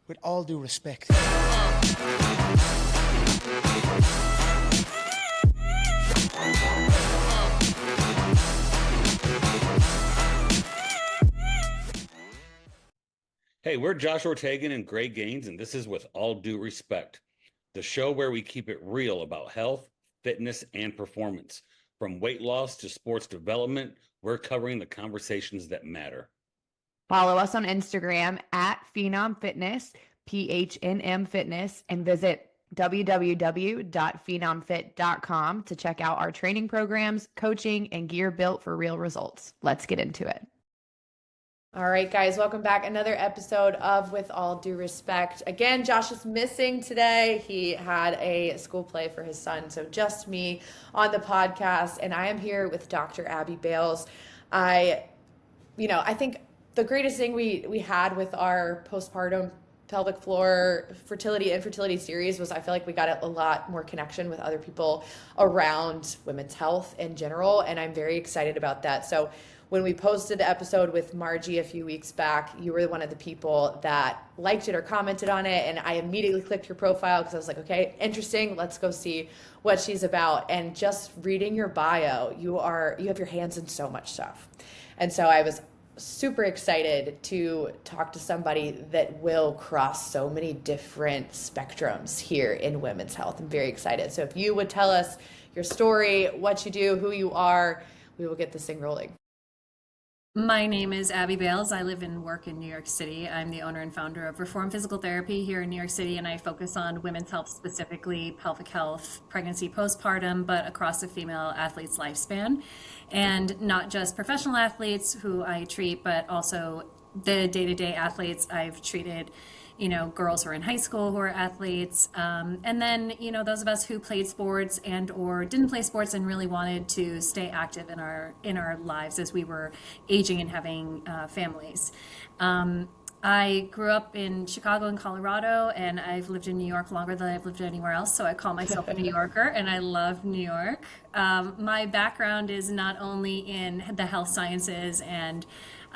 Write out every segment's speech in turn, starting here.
with all due respect. Hey, we're Josh Ortegon and Greg Gaines, and this is With All Due Respect, the show where we keep it real about health, fitness, and performance. From weight loss to sports development, we're covering the conversations that matter. Follow us on Instagram at Phenom Fitness, PHNM Fitness, and visit www.phenomfit.com to check out our training programs, coaching, and gear built for real results. Let's get into it. All right, guys, welcome back. Another episode of With All Due Respect. Again, Josh is missing today. He had a school play for his son, so just me on the podcast, and I am here with Dr. Abby Bales. I think the greatest thing we had with our postpartum pelvic floor fertility and infertility series was I feel like we got a lot more connection with other people around women's health in general, and I'm very excited about that. So when we posted the episode with Margie a few weeks back, you were one of the people that liked it or commented on it, and I immediately clicked your profile because I was like, okay, interesting, let's go see what she's about. And just reading your bio, you have your hands in so much stuff. And so I was super excited to talk to somebody that will cross so many different spectrums here in women's health. I'm very excited. So if you would tell us your story, what you do, who you are, we will get this thing rolling. My name is Abby Bales. I live and work in New York City. I'm the owner and founder of Reform Physical Therapy here in New York City, and I focus on women's health, specifically pelvic health, pregnancy, postpartum, but across the female athlete's lifespan. And not just professional athletes who I treat, but also the day-to-day athletes. I've treated girls who are in high school who are athletes. And then, those of us who played sports and or didn't play sports and really wanted to stay active in our lives as we were aging and having families. I grew up in Chicago and Colorado, and I've lived in New York longer than I've lived anywhere else. So I call myself a New Yorker, and I love New York. My background is not only in the health sciences and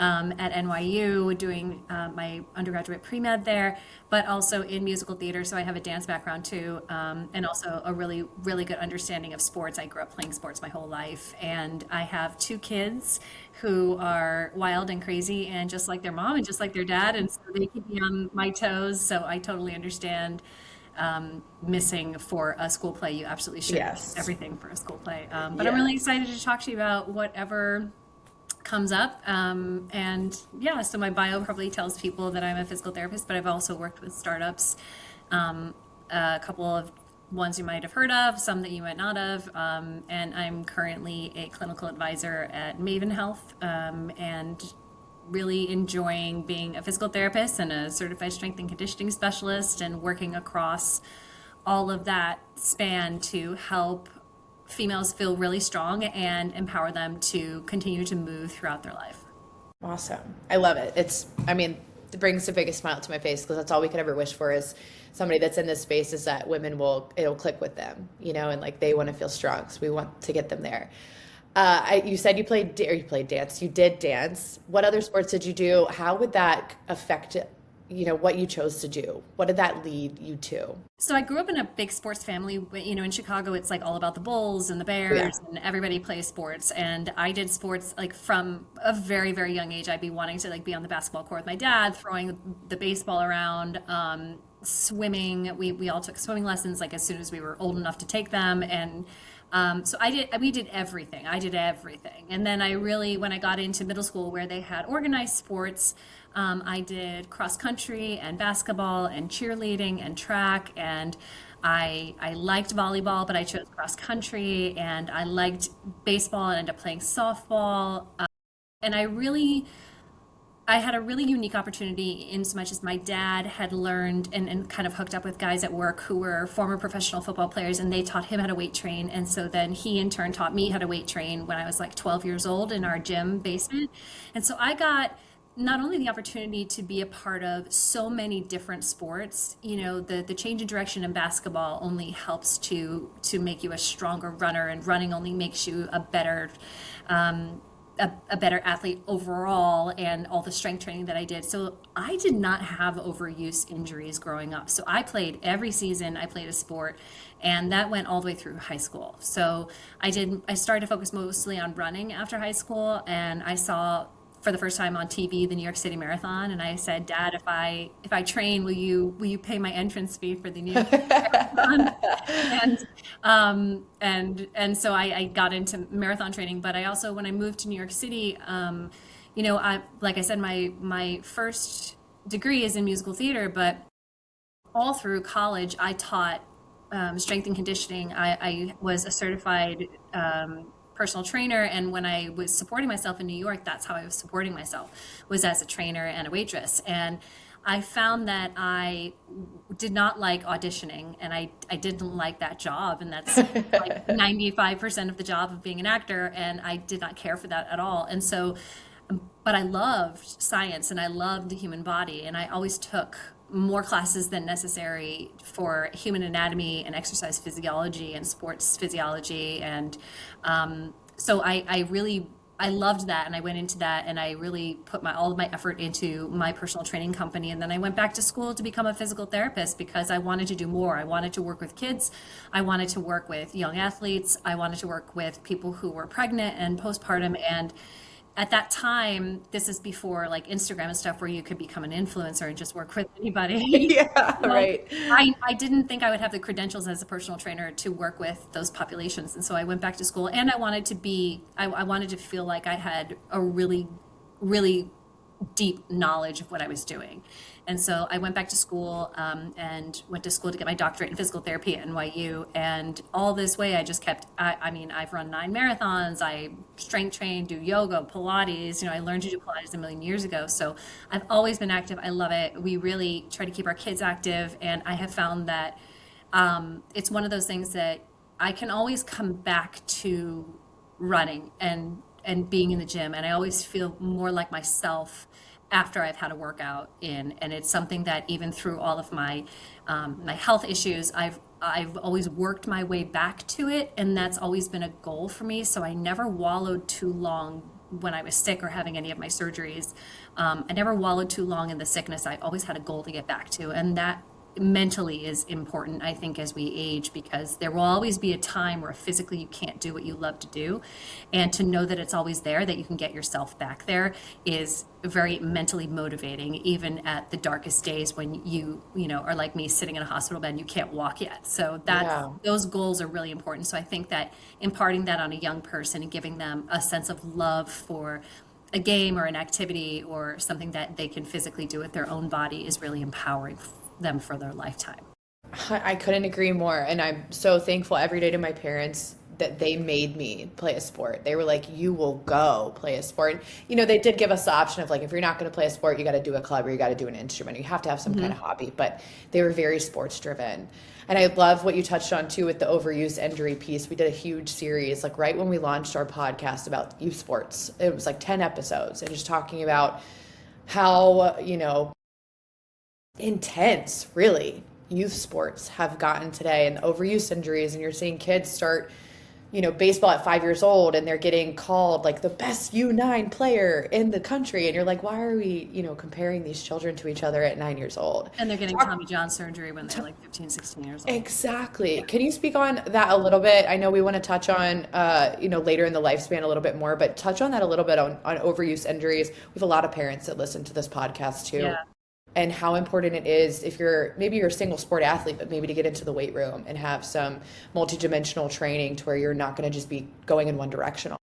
at NYU doing my undergraduate pre-med there, but also in musical theater. So I have a dance background too, and also a really, really good understanding of sports. I grew up playing sports my whole life, and I have two kids who are wild and crazy and just like their mom and just like their dad. And so they keep me on my toes. So I totally understand missing for a school play. You absolutely should miss everything for a school play. But I'm really excited to talk to you about whatever comes up. So my bio probably tells people that I'm a physical therapist, but I've also worked with startups, a couple of ones you might have heard of, some that you might not have. And I'm currently a clinical advisor at Maven Health, and really enjoying being a physical therapist and a certified strength and conditioning specialist, and working across all of that span to help females feel really strong and empower them to continue to move throughout their life. Awesome. I love it. It brings the biggest smile to my face, because that's all we could ever wish for is somebody that's in this space, is that it'll click with them, and like they want to feel strong. So we want to get them there. You said you played dance. You did dance. What other sports did you do? How would that affect what you chose to do? What did that lead you to? So I grew up in a big sports family. In Chicago, it's like all about the Bulls and the Bears, and everybody plays sports. And I did sports like from a very, very young age. I'd be wanting to be on the basketball court with my dad, throwing the baseball around, swimming. We all took swimming lessons like as soon as we were old enough to take them. And we did everything. I did everything. And then when I got into middle school where they had organized sports, I did cross country and basketball and cheerleading and track, and I liked volleyball, but I chose cross country, and I liked baseball and ended up playing softball. And I had a really unique opportunity in so much as my dad had learned and kind of hooked up with guys at work who were former professional football players, and they taught him how to weight train. And so then he in turn taught me how to weight train when I was like 12 years old in our gym basement. And so I got not only the opportunity to be a part of so many different sports, the change in direction in basketball only helps to make you a stronger runner, and running only makes you a better a better athlete overall, and all the strength training that I did. So I did not have overuse injuries growing up. So I played every season, I played a sport, and that went all the way through high school. So I started to focus mostly on running after high school, and I saw for the first time on TV the New York City Marathon, and I said, Dad, if I train, will you pay my entrance fee for the New York City Marathon? And so I got into marathon training. But I also, when I moved to New York City, like I said, my first degree is in musical theater, but all through college I taught strength and conditioning. I was a certified personal trainer, and when I was supporting myself in New York, that's how I was supporting myself, was as a trainer and a waitress. And I found that I did not like auditioning, and I didn't like that job, and that's like 95% of the job of being an actor, and I did not care for that at all. And so, but I loved science and I loved the human body, and I always took more classes than necessary for human anatomy and exercise physiology and sports physiology. And so I loved that, and I went into that, and I really put all of my effort into my personal training company. And then I went back to school to become a physical therapist because I wanted to do more. I wanted to work with kids. I wanted to work with young athletes. I wanted to work with people who were pregnant and postpartum. And at that time, this is before like Instagram and stuff, where you could become an influencer and just work with anybody. Yeah, So right. I didn't think I would have the credentials as a personal trainer to work with those populations. And so I went back to school, and I wanted to feel like I had a really, really deep knowledge of what I was doing. And so I went back to school, and went to school to get my doctorate in physical therapy at NYU. And all this way, I just kept, I've run 9 marathons, I strength train, do yoga, Pilates, I learned to do Pilates a million years ago. So I've always been active. I love it. We really try to keep our kids active. And I have found that it's one of those things that I can always come back to running and being in the gym. And I always feel more like myself after I've had a workout in. And it's something that even through all of my my health issues, I've always worked my way back to it. And that's always been a goal for me. So I never wallowed too long when I was sick or having any of my surgeries. I never wallowed too long in the sickness. I always had a goal to get back to. And that mentally is important, I think, as we age, because there will always be a time where physically you can't do what you love to do. And to know that it's always there, that you can get yourself back there, is very mentally motivating, even at the darkest days when you are like me, sitting in a hospital bed and you can't walk yet. So those goals are really important. So I think that imparting that on a young person and giving them a sense of love for a game or an activity or something that they can physically do with their own body is really empowering them for their lifetime. I couldn't agree more. And I'm so thankful every day to my parents that they made me play a sport. They were like, you will go play a sport. They did give us the option of like, if you're not going to play a sport, you got to do a club or you got to do an instrument. You have to have some kind of hobby, but they were very sports driven. And I love what you touched on too with the overuse injury piece. We did a huge series, like right when we launched our podcast about youth sports. It was like 10 episodes and just talking about how, intense really youth sports have gotten today, and overuse injuries. And you're seeing kids start baseball at 5 years old, and they're getting called like the best U9 player in the country, and you're like, why are we comparing these children to each other at 9 years old? And they're getting Tommy John surgery when they're like 15, 16 years old. Exactly. Can you speak on that a little bit? I know we want to touch on later in the lifespan a little bit more, but touch on that a little bit on overuse injuries. We have a lot of parents that listen to this podcast too. Yeah. And how important it is if you're a single sport athlete, but maybe to get into the weight room and have some multidimensional training to where you're not going to just be going in one direction.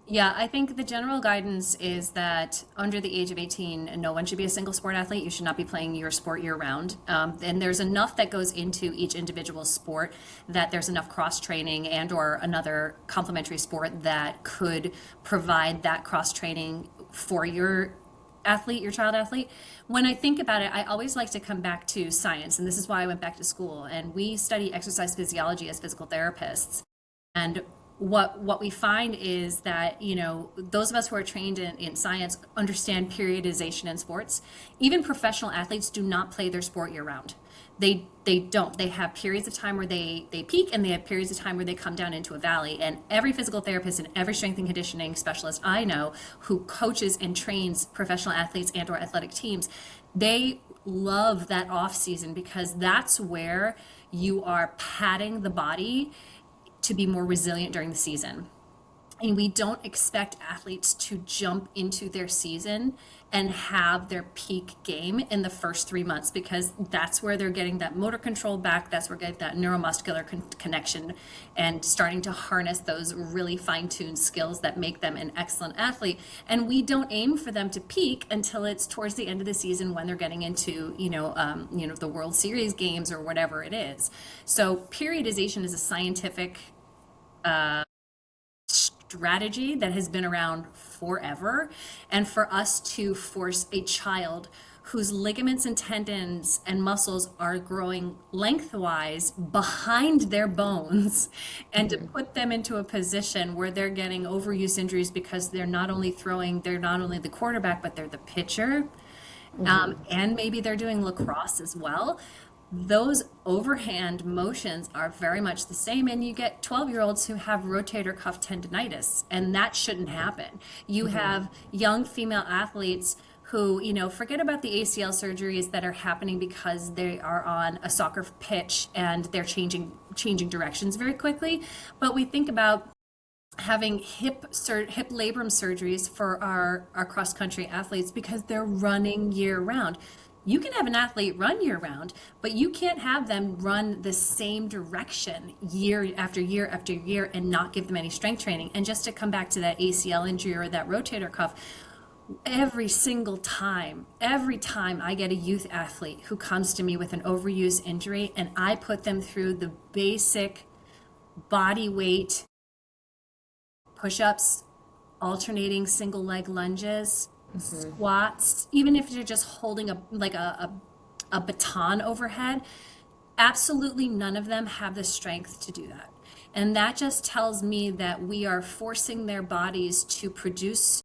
Yeah, I think the general guidance is that under the age of 18, no one should be a single sport athlete. You should not be playing your sport year round. And there's enough that goes into each individual sport that there's enough cross training and or another complementary sport that could provide that cross training for your athlete, your child athlete. When I think about it, I always like to come back to science. And this is why I went back to school. And we study exercise physiology as physical therapists. And what we find is that, those of us who are trained in science understand periodization in sports. Even professional athletes do not play their sport year round. They don't. They have periods of time where they peak, and they have periods of time where they come down into a valley. And every physical therapist and every strength and conditioning specialist I know who coaches and trains professional athletes and or athletic teams, they love that off season, because that's where you are padding the body to be more resilient during the season. And we don't expect athletes to jump into their season and have their peak game in the first 3 months, because that's where they're getting that motor control back. That's where they get that neuromuscular connection and starting to harness those really fine-tuned skills that make them an excellent athlete. And we don't aim for them to peak until it's towards the end of the season, when they're getting into, the World Series games or whatever it is. So periodization is a scientific strategy that has been around forever. And for us to force a child whose ligaments and tendons and muscles are growing lengthwise behind their bones, and to put them into a position where they're getting overuse injuries because they're not only the quarterback, but they're the pitcher, and maybe they're doing lacrosse as well. Those overhand motions are very much the same, and you get 12-year-olds who have rotator cuff tendonitis, and that shouldn't happen. You have young female athletes who, forget about the ACL surgeries that are happening because they are on a soccer pitch and they're changing directions very quickly, but we think about having hip labrum surgeries for our cross-country athletes because they're running year-round. You can have an athlete run year round, but you can't have them run the same direction year after year after year and not give them any strength training. And just to come back to that ACL injury or that rotator cuff, every time I get a youth athlete who comes to me with an overuse injury, and I put them through the basic body weight push-ups, alternating single leg lunges, squats, even if you're just holding a baton overhead, absolutely none of them have the strength to do that. And that just tells me that we are forcing their bodies to produce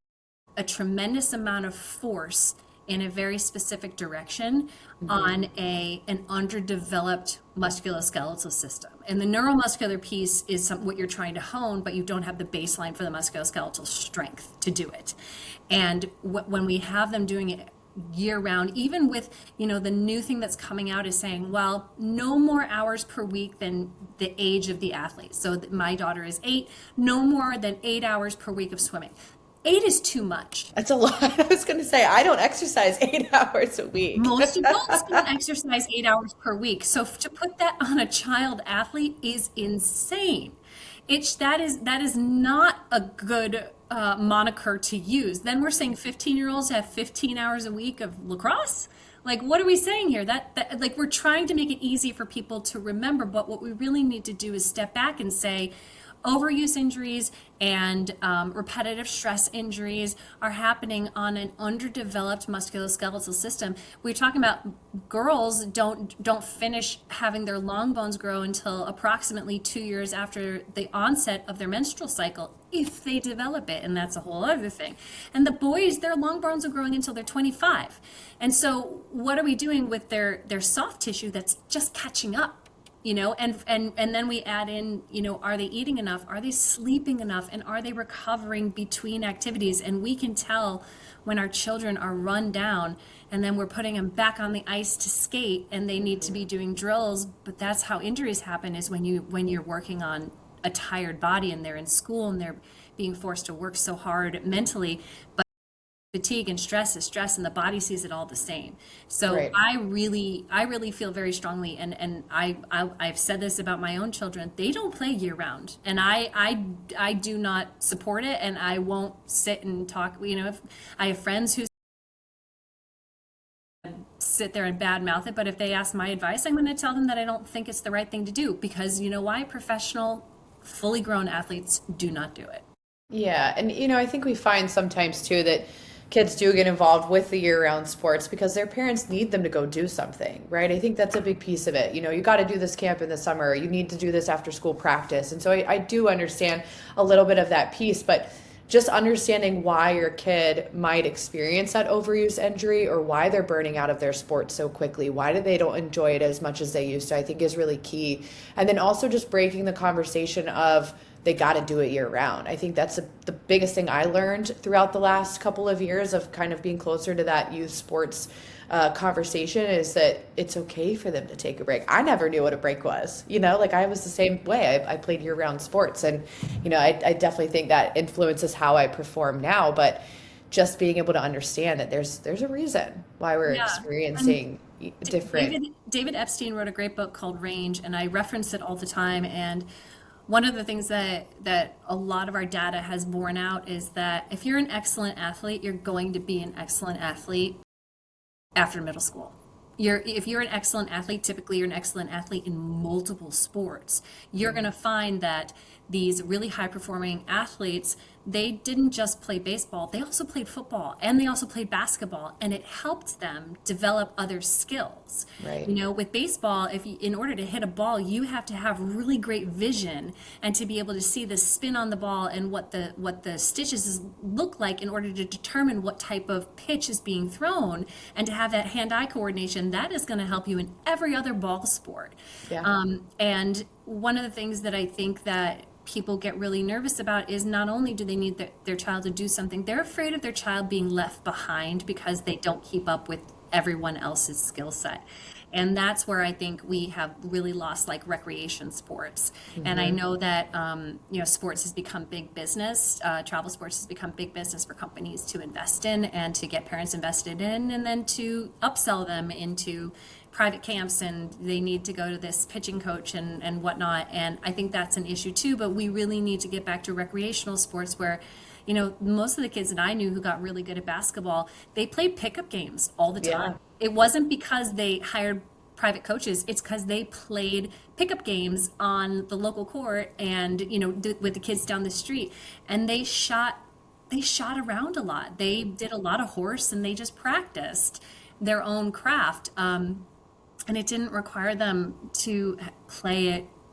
a tremendous amount of force in a very specific direction on an underdeveloped musculoskeletal system. And the neuromuscular piece is what you're trying to hone, but you don't have the baseline for the musculoskeletal strength to do it. And when we have them doing it year round, even with, the new thing that's coming out is saying, well, no more hours per week than the age of the athlete. So my daughter is 8, no more than 8 hours per week of swimming. 8 is too much. That's a lot. I was going to say, I don't exercise 8 hours a week. Most adults don't exercise 8 hours per week. So to put that on a child athlete is insane. That is not a good moniker to use. Then we're saying 15-year-olds have 15 hours a week of lacrosse. Like, what are we saying here? That like, we're trying to make it easy for people to remember, but what we really need to do is step back and say, overuse injuries and repetitive stress injuries are happening on an underdeveloped musculoskeletal system. We're talking about girls don't finish having their long bones grow until approximately 2 years after the onset of their menstrual cycle, if they develop it, and that's a whole other thing. And the boys, their long bones are growing until they're 25. And so what are we doing with their soft tissue that's just catching up? And then we add in, are they eating enough? Are they sleeping enough? And are they recovering between activities? And we can tell when our children are run down and then we're putting them back on the ice to skate and they need to be doing drills. But that's how injuries happen, is when you're working on a tired body and they're in school and they're being forced to work so hard mentally. But fatigue and stress is stress, and the body sees it all the same. So right. I really feel very strongly, and I've said this about my own children. They don't play year round, and I do not support it, and I won't sit and talk. If I have friends who sit there and badmouth it, but if they ask my advice, I'm going to tell them that I don't think it's the right thing to do, because why? Professional, fully grown athletes do not do it. Yeah, and I think we find sometimes too that kids do get involved with the year-round sports because their parents need them to go do something, right? I think that's a big piece of it. You got to do this camp in the summer. You need to do this after school practice. And so I do understand a little bit of that piece, but just understanding why your kid might experience that overuse injury or why they're burning out of their sport so quickly, why they don't enjoy it as much as they used to, I think is really key. And then also just breaking the conversation of they got to do it year round. I think that's the biggest thing I learned throughout the last couple of years of kind of being closer to that youth sports conversation is that it's okay for them to take a break. I never knew what a break was, like I was the same way. I played year-round sports, and I definitely think that influences how I perform now, but just being able to understand that there's a reason why we're experiencing different. David Epstein wrote a great book called Range, and I reference it all the time. And one of the things that a lot of our data has borne out is that if you're an excellent athlete, you're going to be an excellent athlete after middle school. If you're an excellent athlete, typically you're an excellent athlete in multiple sports. You're going to find that these really high performing athletes, they didn't just play baseball, they also played football and they also played basketball, and it helped them develop other skills. Right. With baseball, in order to hit a ball, you have to have really great vision and to be able to see the spin on the ball and what the stitches look like in order to determine what type of pitch is being thrown, and to have that hand-eye coordination that is going to help you in every other ball sport. Yeah. And one of the things that I think that people get really nervous about is not only do they need their child to do something, they're afraid of their child being left behind because they don't keep up with everyone else's skill set. And that's where I think we have really lost like recreation sports. Mm-hmm. And I know that, sports has become big business. Travel sports has become big business for companies to invest in and to get parents invested in, and then to upsell them into private camps, and they need to go to this pitching coach and whatnot. And I think that's an issue too, but we really need to get back to recreational sports where, most of the kids that I knew who got really good at basketball, they played pickup games all the time. Yeah. It wasn't because they hired private coaches, it's because they played pickup games on the local court and, with the kids down the street, and they shot around a lot. They did a lot of horse, and they just practiced their own craft. And it didn't require them to play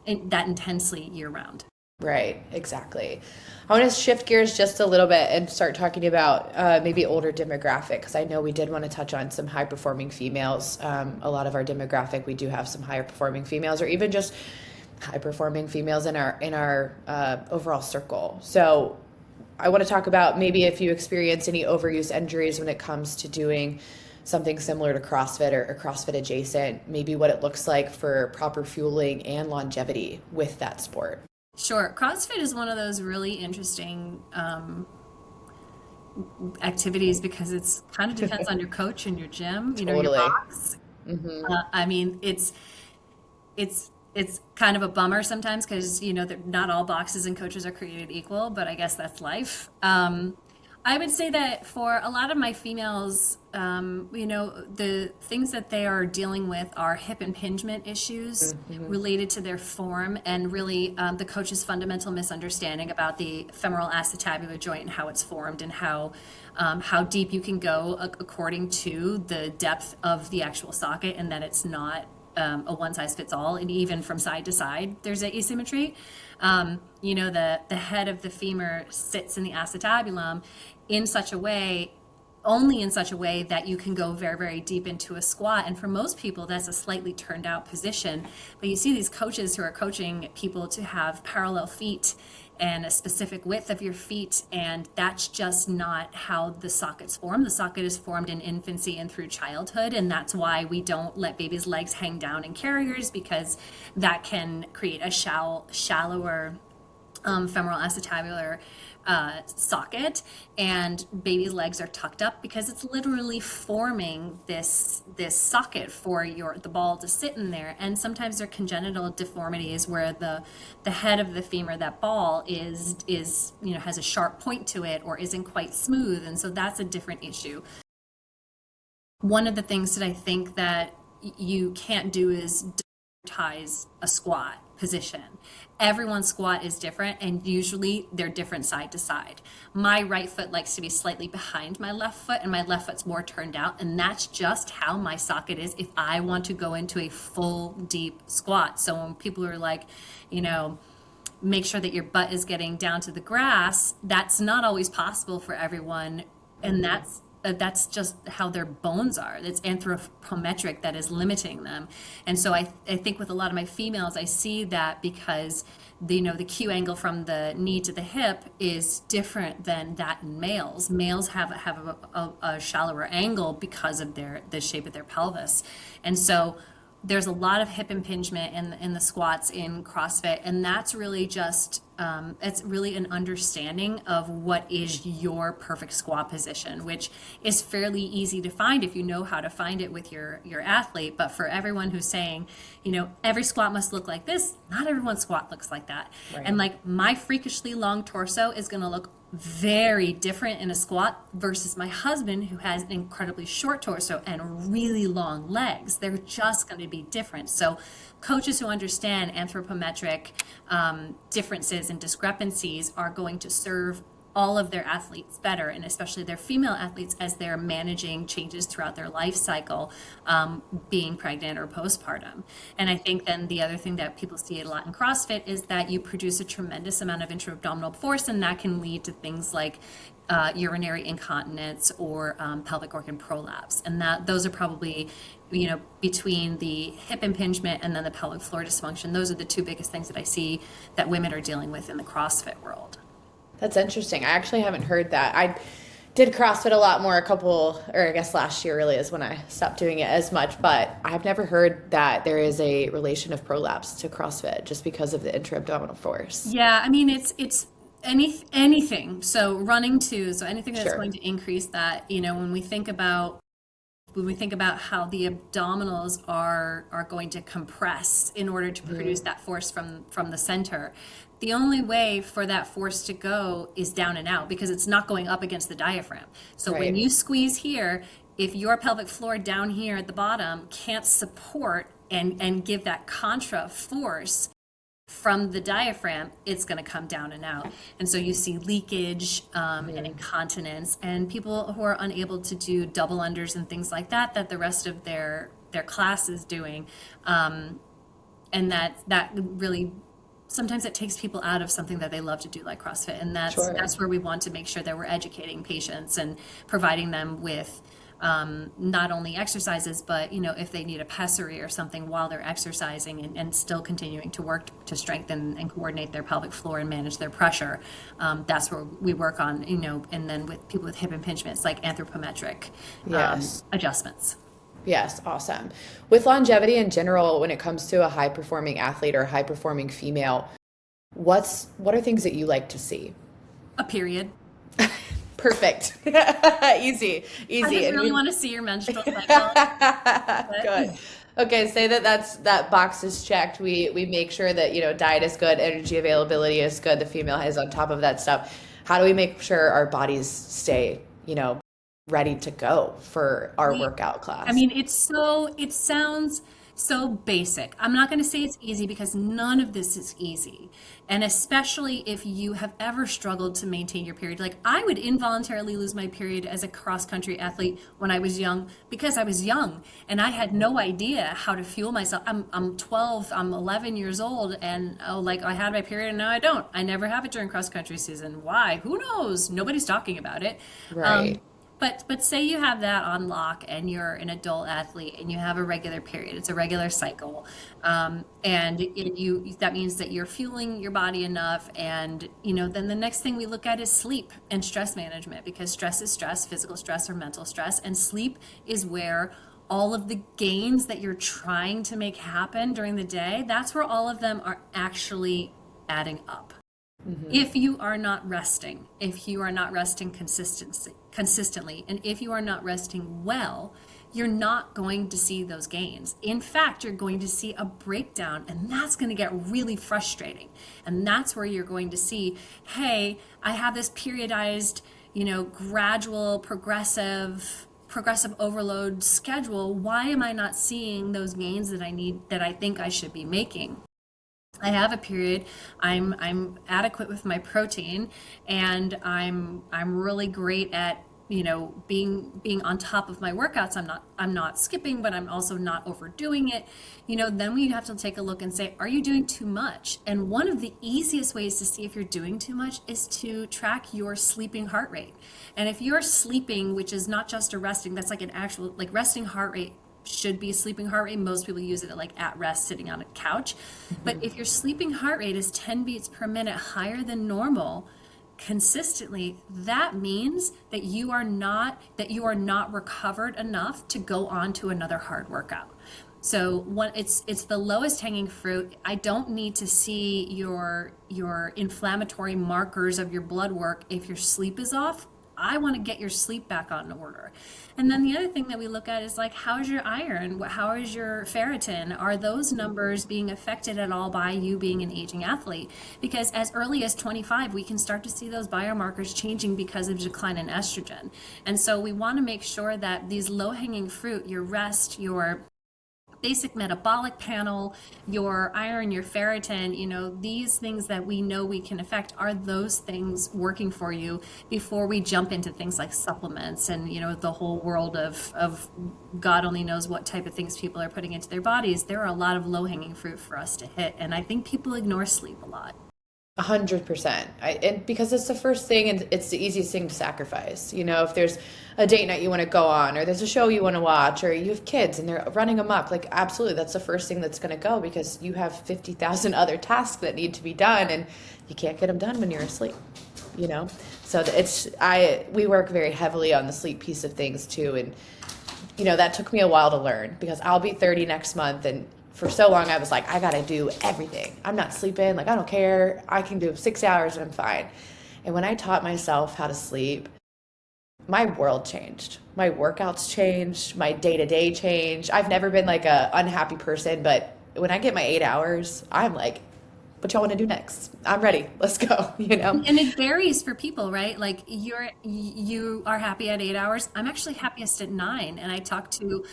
it that intensely year round. Right, exactly. I want to shift gears just a little bit and start talking about maybe older demographic, because I know we did want to touch on some high performing females. A lot of our demographic, we do have some higher performing females, or even just high performing females in our overall circle. So I want to talk about maybe if you experience any overuse injuries when it comes to doing something similar to CrossFit or CrossFit adjacent, maybe what it looks like for proper fueling and longevity with that sport. Sure. CrossFit is one of those really interesting activities because it's kind of depends on your coach and your gym, Totally. Your box. Mm-hmm. It's kind of a bummer sometimes because, that not all boxes and coaches are created equal, but I guess that's life. I would say that for a lot of my females, the things that they are dealing with are hip impingement issues related to their form, and really the coach's fundamental misunderstanding about the femoral acetabular joint and how it's formed, and how deep you can go according to the depth of the actual socket, and that it's not a one size fits all, and even from side to side there's an asymmetry. The head of the femur sits in the acetabulum only in such a way that you can go very, very deep into a squat. And for most people, that's a slightly turned out position. But you see these coaches who are coaching people to have parallel feet and a specific width of your feet, and that's just not how the socket's formed. The socket is formed in infancy and through childhood, and that's why we don't let babies' legs hang down in carriers, because that can create a shallower femoral acetabular socket, and baby's legs are tucked up because it's literally forming this socket for the ball to sit in there. And sometimes there are congenital deformities where the head of the femur, that ball is has a sharp point to it or isn't quite smooth, and so that's a different issue. One of the things that I think that you can't do is ties a squat position. Everyone's squat is different, and usually they're different side to side. My right foot likes to be slightly behind my left foot, and my left foot's more turned out, and that's just how my socket is if I want to go into a full deep squat. So when people are like, make sure that your butt is getting down to the grass, that's not always possible for everyone, and that's just how their bones are. It's anthropometric that is limiting them. And so I think with a lot of my females, I see that because the Q angle from the knee to the hip is different than that in males. Males have a shallower angle because of the shape of their pelvis. And so there's a lot of hip impingement in the squats in CrossFit, and that's really just it's really an understanding of what is your perfect squat position, which is fairly easy to find if you know how to find it with your athlete. But for everyone who's saying, every squat must look like this, not everyone's squat looks like that. Right. And like my freakishly long torso is going to look very different in a squat versus my husband, who has an incredibly short torso and really long legs. They're just going to be different. So coaches who understand anthropometric differences and discrepancies are going to serve all of their athletes better, and especially their female athletes as they're managing changes throughout their life cycle, being pregnant or postpartum. And I think then the other thing that people see a lot in CrossFit is that you produce a tremendous amount of intra-abdominal force, and that can lead to things like urinary incontinence or pelvic organ prolapse. And those are probably, between the hip impingement and then the pelvic floor dysfunction, those are the two biggest things that I see that women are dealing with in the CrossFit world. That's interesting. I actually haven't heard that. I did CrossFit a lot more I guess last year really is when I stopped doing it as much, but I've never heard that there is a relation of prolapse to CrossFit just because of the intra-abdominal force. Yeah, I mean, it's anything. So running too, so anything that's going to increase that, when we think about how the abdominals are going to compress in order to produce that force from the center, the only way for that force to go is down and out, because it's not going up against the diaphragm. So when you squeeze here, if your pelvic floor down here at the bottom can't support and give that contra force from the diaphragm, it's going to come down and out. And so you see leakage and incontinence, and people who are unable to do double unders and things like that the rest of their class is doing. And that really, sometimes it takes people out of something that they love to do, like CrossFit. And that's where we want to make sure that we're educating patients and providing them with not only exercises, but if they need a pessary or something while they're exercising, and still continuing to work to strengthen and coordinate their pelvic floor and manage their pressure. That's where we work on, and then with people with hip impingements, like anthropometric adjustments. Yes, awesome. With longevity in general, when it comes to a high performing athlete or a high performing female, what are things that you like to see? A period. Perfect. Easy. I just really want to see your menstrual cycle. Good. Okay, say that box is checked. We make sure that diet is good, energy availability is good, the female is on top of that stuff. How do we make sure our bodies stay ready to go for our workout class? I mean, it sounds so basic. I'm not going to say it's easy, because none of this is easy. And especially if you have ever struggled to maintain your period. Like, I would involuntarily lose my period as a cross-country athlete when I was young, because I was young and I had no idea how to fuel myself. I'm 12, I'm 11 years old, and I had my period and now I don't. I never have it during cross-country season. Why? Who knows? Nobody's talking about it. Right. But say you have that on lock and you're an adult athlete and you have a regular period, it's a regular cycle, and that means that you're fueling your body enough, and then the next thing we look at is sleep and stress management, because stress is stress, physical stress or mental stress, and sleep is where all of the gains that you're trying to make happen during the day, that's where all of them are actually adding up. If you are not resting, consistently, and if you are not resting well, you're not going to see those gains. In fact, you're going to see a breakdown, and that's going to get really frustrating. And that's where you're going to see, hey, I have this periodized, gradual, progressive progressive overload schedule, why am I not seeing those gains that I think I should be making? I have a period, I'm adequate with my protein, and I'm really great at, being on top of my workouts. I'm not skipping, but I'm also not overdoing it. Then we have to take a look and say, are you doing too much? And one of the easiest ways to see if you're doing too much is to track your sleeping heart rate. And if you're sleeping, which is not just a resting, that's like an actual, like, resting heart rate should be sleeping heart rate. Most people use it at rest, sitting on a couch. But if your sleeping heart rate is 10 beats per minute higher than normal consistently, that means that you are not recovered enough to go on to another hard workout. So it's the lowest hanging fruit. I don't need to see your inflammatory markers of your blood work if your sleep is off. I want to get your sleep back on order. And then the other thing that we look at is, like, how's your iron? How is your ferritin? Are those numbers being affected at all by you being an aging athlete? Because as early as 25, we can start to see those biomarkers changing because of decline in estrogen. And so we want to make sure that these low-hanging fruit, your rest, your basic metabolic panel, your iron, your ferritin, these things that we know we can affect, are those things working for you before we jump into things like supplements and, the whole world of God only knows what type of things people are putting into their bodies. There are a lot of low-hanging fruit for us to hit. And I think people ignore sleep a lot. 100%. And because it's the first thing and it's the easiest thing to sacrifice. If there's a date night you want to go on, or there's a show you want to watch, or you have kids and they're running amok, like, absolutely, that's the first thing that's going to go, because you have 50,000 other tasks that need to be done and you can't get them done when you're asleep, So we work very heavily on the sleep piece of things too. And, that took me a while to learn, because I'll be 30 next month, and for so long I was like, I got to do everything. I'm not sleeping. Like, I don't care. I can do 6 hours and I'm fine. And when I taught myself how to sleep, my world changed. My workouts changed. My day-to-day changed. I've never been like a unhappy person, but when I get my 8 hours, I'm like, what y'all want to do next? I'm ready. Let's go. And it varies for people, right? Like, you are happy at 8 hours. I'm actually happiest at 9. And I talked to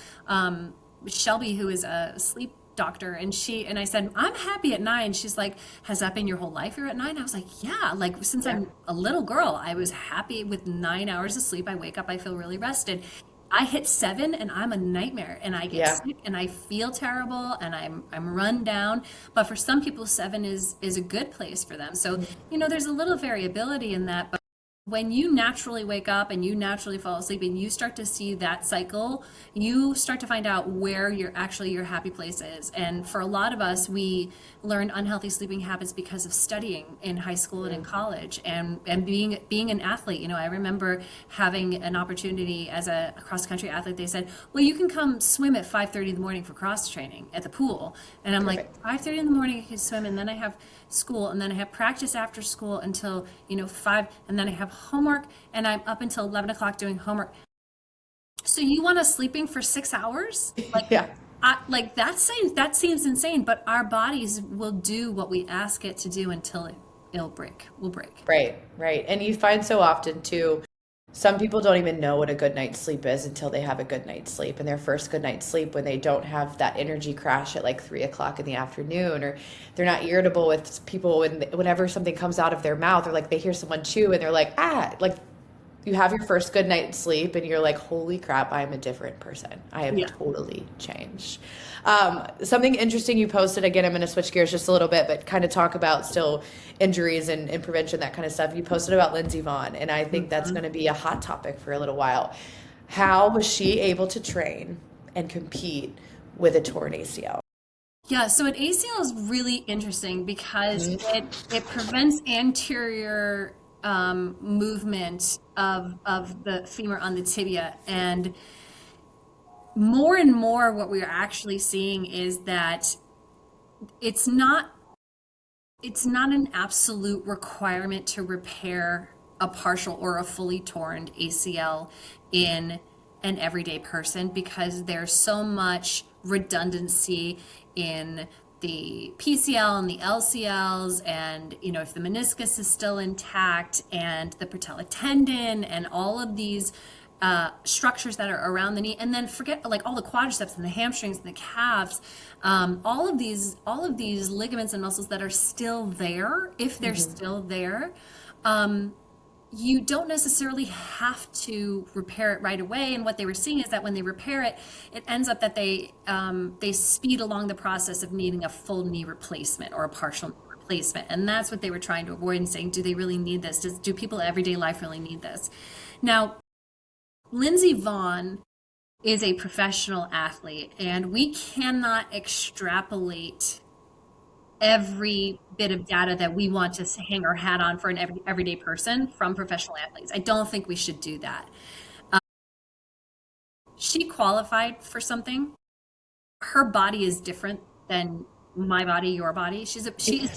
Shelby, who is a sleep doctor, and I said, I'm happy at 9. She's like, has that been your whole life? You're at 9? I was like, yeah, like, since I'm a little girl, I was happy with 9 hours of sleep. I wake up, I feel really rested. I hit 7 and I'm a nightmare, and I get sick and I feel terrible and I'm run down. But for some people, 7 is a good place for them. So, there's a little variability in that. But when you naturally wake up and you naturally fall asleep and you start to see that cycle, you start to find out where your happy place is. And for a lot of us, we learned unhealthy sleeping habits because of studying in high school and in college, and being an athlete. I remember having an opportunity as a cross-country athlete. They said, well, you can come swim at 5:30 in the morning for cross training at the pool. And I'm like, 5:30 in the morning I can swim, and then I have school, and then I have practice after school until 5, and then I have homework, and I'm up until 11 o'clock doing homework. So you want us sleeping for 6 hours? Like, yeah. That seems insane, but our bodies will do what we ask it to do until will break. Right. And you find so often too, some people don't even know what a good night's sleep is until they have a good night's sleep, and their first good night's sleep, when they don't have that energy crash at like 3 o'clock in the afternoon, or they're not irritable with people whenever something comes out of their mouth, or like they hear someone chew and they're like, like, you have your first good night's sleep and you're like, holy crap, I am a different person. I have totally changed. Something interesting you posted, again, I'm going to switch gears just a little bit, but kind of talk about still injuries and prevention, that kind of stuff. You posted about Lindsey Vonn, and I think that's going to be a hot topic for a little while. How was she able to train and compete with a torn ACL? Yeah, so an ACL is really interesting because it prevents anterior movement of the femur on the tibia, and more what we're actually seeing is that it's not an absolute requirement to repair a partial or a fully torn ACL in an everyday person, because there's so much redundancy in the PCL and the LCLs, and if the meniscus is still intact, and the patella tendon, and all of these structures that are around the knee, and then forget like all the quadriceps and the hamstrings and the calves, all of these ligaments and muscles that are still there, if they're still there. You don't necessarily have to repair it right away. And what they were seeing is that when they repair it, it ends up that they speed along the process of needing a full knee replacement or a partial knee replacement. And that's what they were trying to avoid and saying, do they really need this? Do people everyday life really need this? Now, Lindsey Vonn is a professional athlete, and we cannot extrapolate every bit of data that we want to hang our hat on for an everyday person from professional athletes. I don't think we should do that. She qualified for something. Her body is different than my body, your body. She has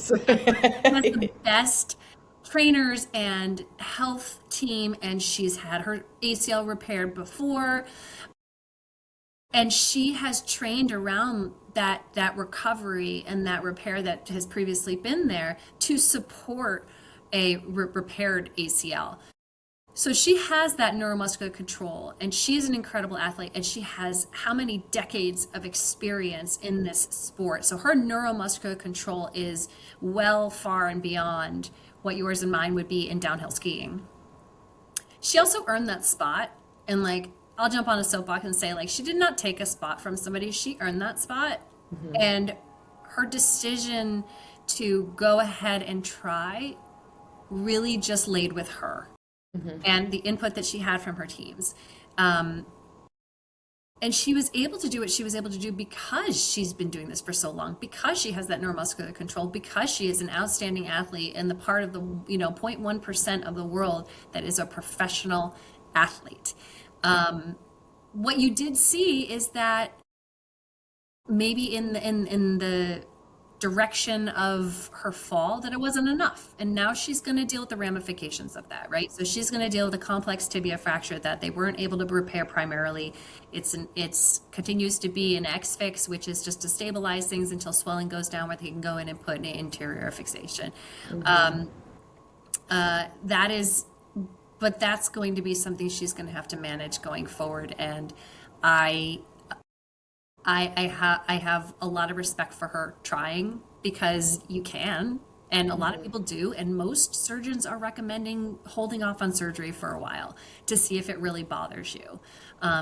the best trainers and health team, and she's had her ACL repaired before. And she has trained around that recovery and that repair that has previously been there to support a repaired ACL. So she has that neuromuscular control, and she's an incredible athlete, and she has how many decades of experience in this sport. So her neuromuscular control is well far and beyond what yours and mine would be in downhill skiing. She also earned that spot, and like, I'll jump on a soapbox and say, like, she did not take a spot from somebody. She earned that spot. And her decision to go ahead and try really just laid with her and the input that she had from her teams. And she was able to do what she was able to do because she's been doing this for so long, because she has that neuromuscular control, because she is an outstanding athlete in the part of the 0.1% of the world that is a professional athlete. What you did see is that maybe in the direction of her fall, that it wasn't enough, and now she's going to deal with the ramifications of that, right? So she's going to deal with a complex tibia fracture that they weren't able to repair primarily. It's continues to be an X fix, which is just to stabilize things until swelling goes down, where they can go in and put an interior fixation. But that's going to be something she's going to have to manage going forward. And I have a lot of respect for her trying, because you can, and a lot of people do, and most surgeons are recommending holding off on surgery for a while to see if it really bothers you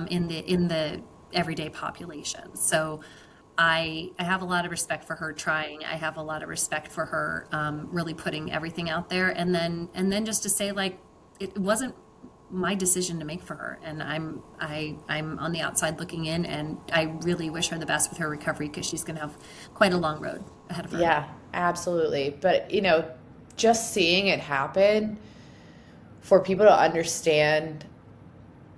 in the everyday population. So I have a lot of respect for her trying. I have a lot of respect for her really putting everything out there, and then just to say, like, it wasn't my decision to make for her, and I'm on the outside looking in, and I really wish her the best with her recovery, because she's going to have quite a long road ahead of her. Yeah, absolutely. But just seeing it happen, for people to understand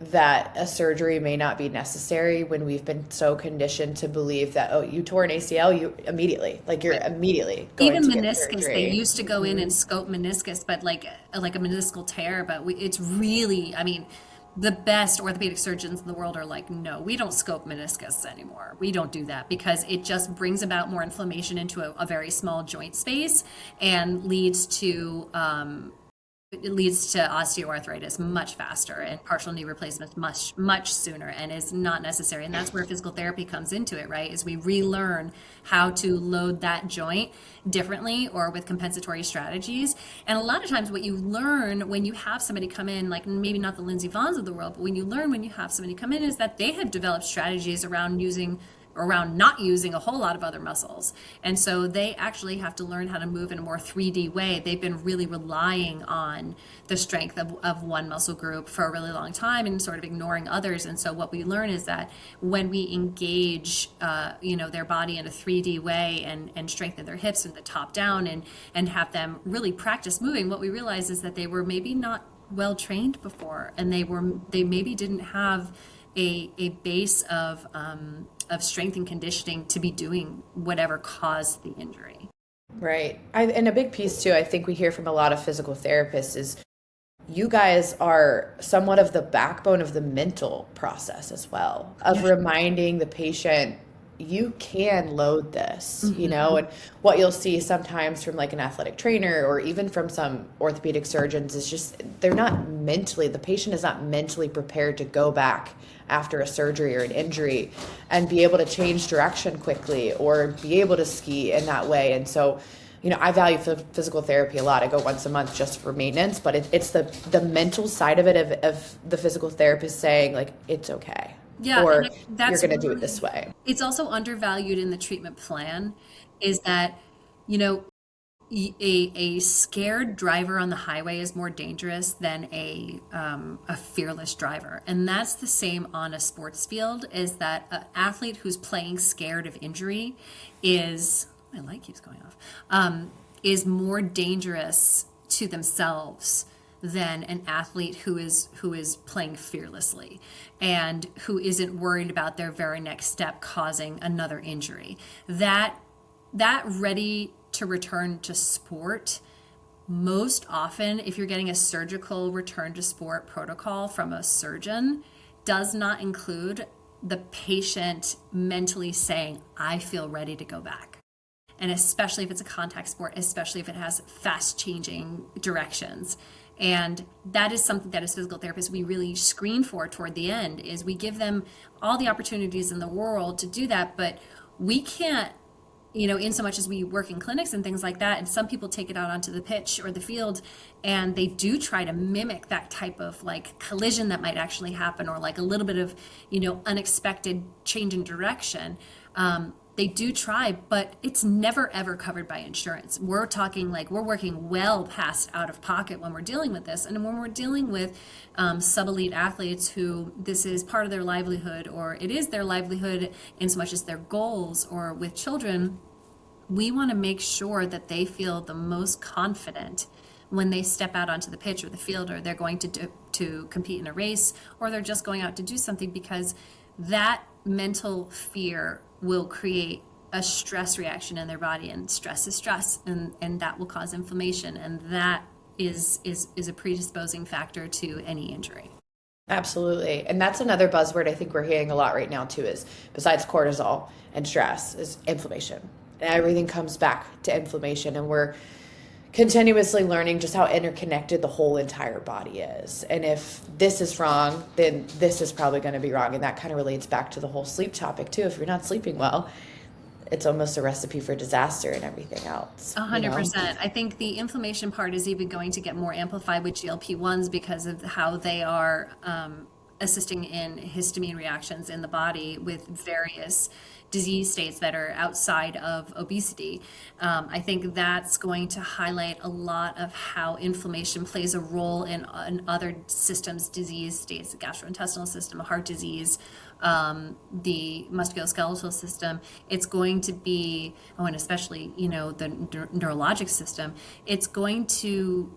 that a surgery may not be necessary when we've been so conditioned to believe that, oh, you tore an ACL, you're immediately going even to meniscus, get surgery. they used to go in and scope meniscus, but like a meniscal tear, but it's really, I mean, the best orthopedic surgeons in the world are like, no, we don't scope meniscus anymore. We don't do that, because it just brings about more inflammation into a very small joint space, and leads to osteoarthritis much faster, and partial knee replacements much sooner, and is not necessary. And that's where physical therapy comes into it, right? Is we relearn how to load that joint differently, or with compensatory strategies. And a lot of times what you learn when you have somebody come in, like maybe not the Lindsey Vonns of the world, but when you have somebody come in, is that they have developed strategies around not using a whole lot of other muscles. And so they actually have to learn how to move in a more 3D way. They've been really relying on the strength of one muscle group for a really long time, and sort of ignoring others. And so what we learn is that when we engage their body in a 3D way, and strengthen their hips and the top down, and have them really practice moving, what we realize is that they were maybe not well trained before, and they maybe didn't have a base of strength and conditioning to be doing whatever caused the injury. Right. And a big piece too, I think we hear from a lot of physical therapists, is you guys are somewhat of the backbone of the mental process as well, of reminding the patient you can load this, and what you'll see sometimes from like an athletic trainer or even from some orthopedic surgeons is just the patient is not mentally prepared to go back after a surgery or an injury and be able to change direction quickly or be able to ski in that way. And so, I value physical therapy a lot. I go once a month just for maintenance, but it's the mental side of it of the physical therapist saying like, it's okay. Yeah, Or and that's you're going to do it this way. it's also undervalued in the treatment plan is that, you know, a scared driver on the highway is more dangerous than a fearless driver, and that's the same on a sports field. Is that an athlete who's playing scared of injury is my light keeps going off is more dangerous to themselves than an athlete who is playing fearlessly and who isn't worried about their very next step causing another injury. That ready to return to sport, most often, if you're getting a surgical return to sport protocol from a surgeon, does not include the patient mentally saying, I feel ready to go back. And especially if it's a contact sport, especially if it has fast changing directions. And that is something that as physical therapists, we really screen for toward the end, is we give them all the opportunities in the world to do that, but we can't, in so much as we work in clinics and things like that, and some people take it out onto the pitch or the field, and they do try to mimic that type of like collision that might actually happen, or like a little bit of, unexpected change in direction. They do try, but it's never ever covered by insurance. We're talking like we're working well past out of pocket when we're dealing with this. And when we're dealing with sub-elite athletes who this is part of their livelihood, or it is their livelihood in so much as their goals, or with children, we want to make sure that they feel the most confident when they step out onto the pitch or the field, or they're going to compete in a race, or they're just going out to do something, because that mental fear will create a stress reaction in their body, and stress is stress, and that will cause inflammation, and that is a predisposing factor to any injury. Absolutely. And that's another buzzword I think we're hearing a lot right now too, is besides cortisol and stress, is inflammation. And everything comes back to inflammation, and we're continuously learning just how interconnected the whole entire body is. And if this is wrong, then this is probably going to be wrong. And that kind of relates back to the whole sleep topic too. If you're not sleeping well, it's almost a recipe for disaster and everything else. 100%. I think the inflammation part is even going to get more amplified with GLP-1s because of how they are assisting in histamine reactions in the body with various disease states that are outside of obesity. I think that's going to highlight a lot of how inflammation plays a role in other systems, disease states, the gastrointestinal system, heart disease, the musculoskeletal system. It's going to be, and especially, the neurologic system, it's going to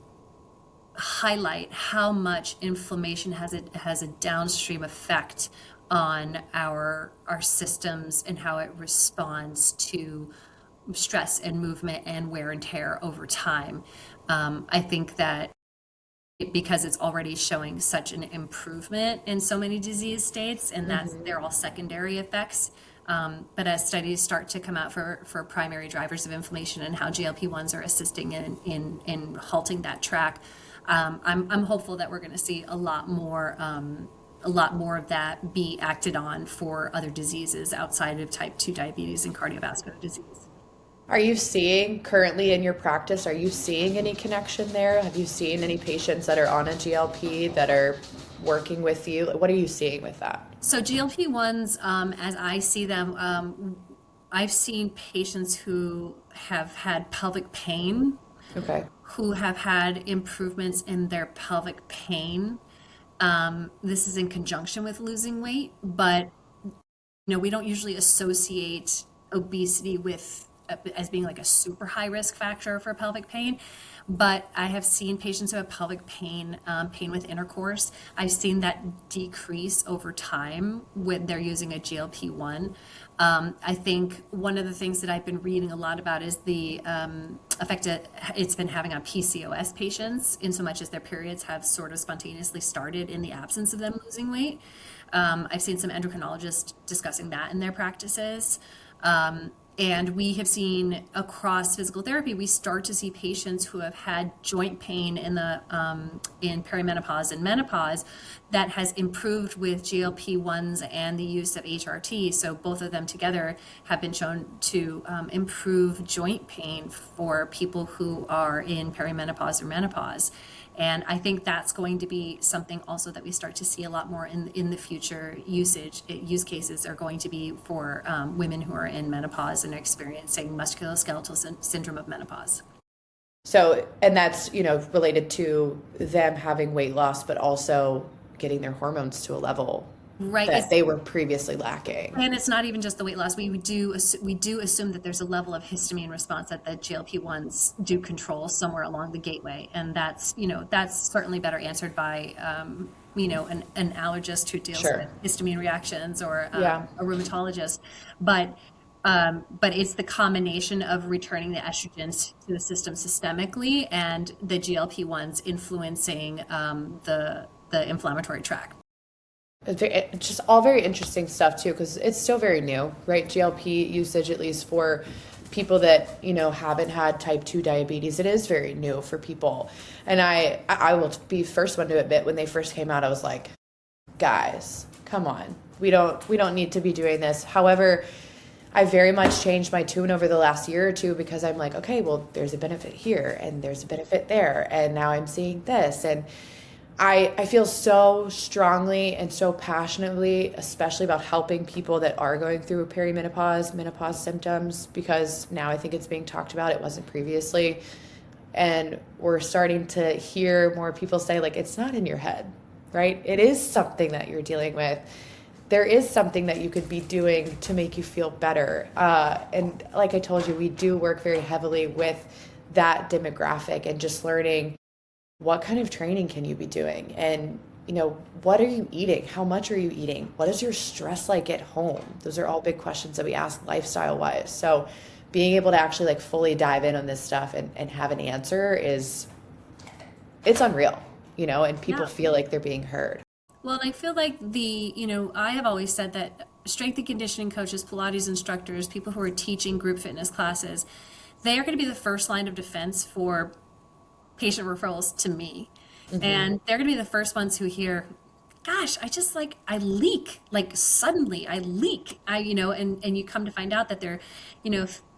highlight how much inflammation has a downstream effect on our systems and how it responds to stress and movement and wear and tear over time. I think that because it's already showing such an improvement in so many disease states, and they're all secondary effects. But as studies start to come out for primary drivers of inflammation and how GLP-1s are assisting in halting that track, I'm hopeful that we're going to see a lot more of that be acted on for other diseases outside of type 2 diabetes and cardiovascular disease. Are you seeing currently in your practice, are you seeing any connection there? Have you seen any patients that are on a GLP that are working with you? What are you seeing with that? So GLP-1s, as I see them, I've seen patients who have had pelvic pain, Okay. who have had improvements in their pelvic pain. This is in conjunction with losing weight, but we don't usually associate obesity with as being like a super high risk factor for pelvic pain. But I have seen patients who have pelvic pain, pain with intercourse. I've seen that decrease over time when they're using a GLP-1. I think one of the things that I've been reading a lot about is the effect it's been having on PCOS patients, in so much as their periods have sort of spontaneously started in the absence of them losing weight. I've seen some endocrinologists discussing that in their practices. And we have seen across physical therapy, we start to see patients who have had joint pain in perimenopause and menopause that has improved with GLP-1s and the use of HRT. So both of them together have been shown to improve joint pain for people who are in perimenopause or menopause. And I think that's going to be something also that we start to see a lot more in the future. Use cases are going to be for women who are in menopause and are experiencing musculoskeletal syndrome of menopause. So, and that's, related to them having weight loss, but also getting their hormones to a level that they were previously lacking. And it's not even just the weight loss. We do assume that there's a level of histamine response that the GLP-1s do control somewhere along the gateway, and that's certainly better answered by an allergist who deals with histamine reactions, or a rheumatologist. But it's the combination of returning the estrogens to the system systemically and the GLP-1s influencing the inflammatory tract. It's just all very interesting stuff too, because it's still very new, right? GLP usage, at least for people that, haven't had type 2 diabetes, it is very new for people. And I will be first one to admit, when they first came out, I was like, guys, come on. We don't need to be doing this. However, I very much changed my tune over the last year or two, because I'm like, okay, well, there's a benefit here and there's a benefit there. And now I'm seeing this. And I feel so strongly and so passionately, especially about helping people that are going through menopause symptoms, because now I think it's being talked about. It wasn't previously. And we're starting to hear more people say, like, it's not in your head, right? It is something that you're dealing with. There is something that you could be doing to make you feel better. And like I told you, we do work very heavily with that demographic and just learning, what kind of training can you be doing? And, what are you eating? How much are you eating? What is your stress like at home? Those are all big questions that we ask lifestyle wise. So being able to actually fully dive in on this stuff and have an answer it's unreal, and people feel like they're being heard. Well, and I feel like I have always said that strength and conditioning coaches, Pilates instructors, people who are teaching group fitness classes, they are going to be the first line of defense for patient referrals to me. Mm-hmm. And they're going to be the first ones who hear, gosh, I leak, suddenly I leak, and you come to find out that they're,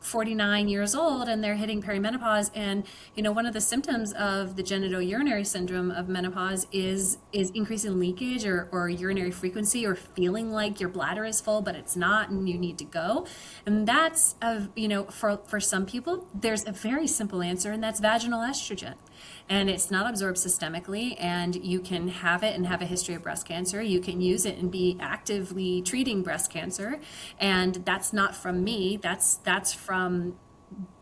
49 years old and they're hitting perimenopause. And, one of the symptoms of the genitourinary syndrome of menopause is increasing leakage or urinary frequency, or feeling like your bladder is full, but it's not, and you need to go. And that's, for some people, there's a very simple answer, and that's vaginal estrogen. And it's not absorbed systemically, and you can have it and have a history of breast cancer. You can use it and be actively treating breast cancer. And that's not from me. That's from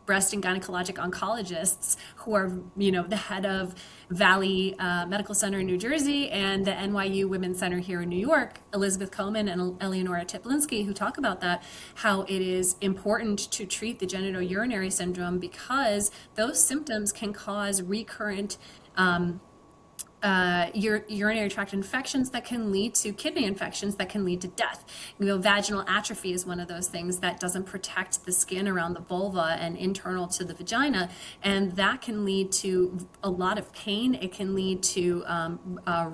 breast and gynecologic oncologists who are, the head of Valley Medical Center in New Jersey and the NYU Women's Center here in New York, Elizabeth Coleman and Eleonora Teplinsky, who talk about that, how it is important to treat the genitourinary syndrome, because those symptoms can cause recurrent urinary tract infections that can lead to kidney infections that can lead to death. Vaginal atrophy is one of those things that doesn't protect the skin around the vulva and internal to the vagina, and that can lead to a lot of pain. It can lead to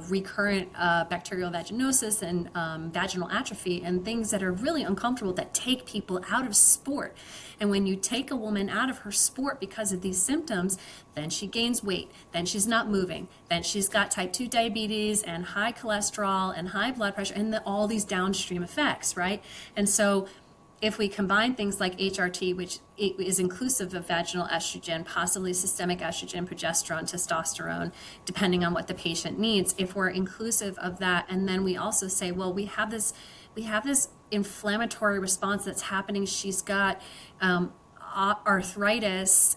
recurrent bacterial vaginosis and vaginal atrophy, and things that are really uncomfortable that take people out of sport. And when you take a woman out of her sport because of these symptoms, then she gains weight, then she's not moving, then she's got type 2 diabetes and high cholesterol and high blood pressure and all these downstream effects, right? And so if we combine things like HRT, which is inclusive of vaginal estrogen, possibly systemic estrogen, progesterone, testosterone, depending on what the patient needs, if we're inclusive of that, and then we also say, well, we have this inflammatory response that's happening. She's got arthritis,